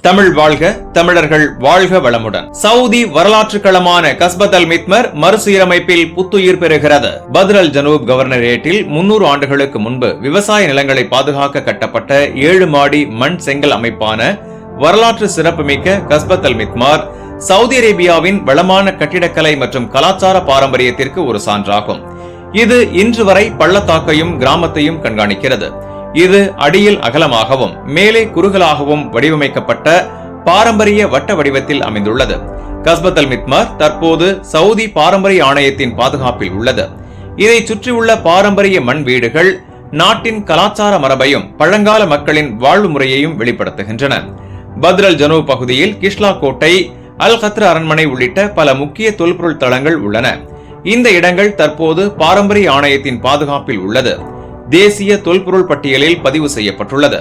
தமிழ் வாழ்க, தமிழர்கள் வாழ்க வளமுடன். சவுதி வரலாற்று களமான கஸ்பத் அல் மித்மர் மறுசீரமைப்பில் புத்துயிர் பெறுகிறது. பத்ர் அல் ஜனூப் கவர்னரேட்டில் 300 ஆண்டுகளுக்கு முன்பு விவசாய நிலங்களை பாதுகாக்க கட்டப்பட்ட 7 மாடி மண் செங்கல் அமைப்பான வரலாற்று சிறப்புமிக்க கஸ்பத் அல் மித்மர் சவுதி அரேபியாவின் வளமான கட்டிடக்கலை மற்றும் கலாச்சார பாரம்பரியத்திற்கு ஒரு சான்றாகும். இது இன்று வரை பள்ளத்தாக்கையும் கிராமத்தையும் கண்காணிக்கிறது. இது அடியில் அகலமாகவும் மேலே குறுகலாகவும் வடிவமைக்கப்பட்ட பாரம்பரிய வட்ட வடிவத்தில் அமைந்துள்ளது. கஸ்பத் அல் மித்மர் தற்போது சவுதி பாரம்பரிய ஆணையத்தின் பாதுகாப்பில் உள்ளது. இதை சுற்றியுள்ள பாரம்பரிய மண் வீடுகள் நாட்டின் கலாச்சார மரபையும் பழங்கால மக்களின் வாழ்வு முறையையும் வெளிப்படுத்துகின்றன. பத்ர் அல் ஜனூப் பகுதியில் கிஷ்லா கோட்டை, அல் கத்ர் அரண்மனை உள்ளிட்ட பல முக்கிய தொல்பொருள் தளங்கள் உள்ளன. இந்த இடங்கள் தற்போது பாரம்பரிய ஆணையத்தின் பாதுகாப்பில் உள்ளது. தேசிய தொல்பொருள் பட்டியலில் பதிவு செய்யப்பட்டுள்ளது.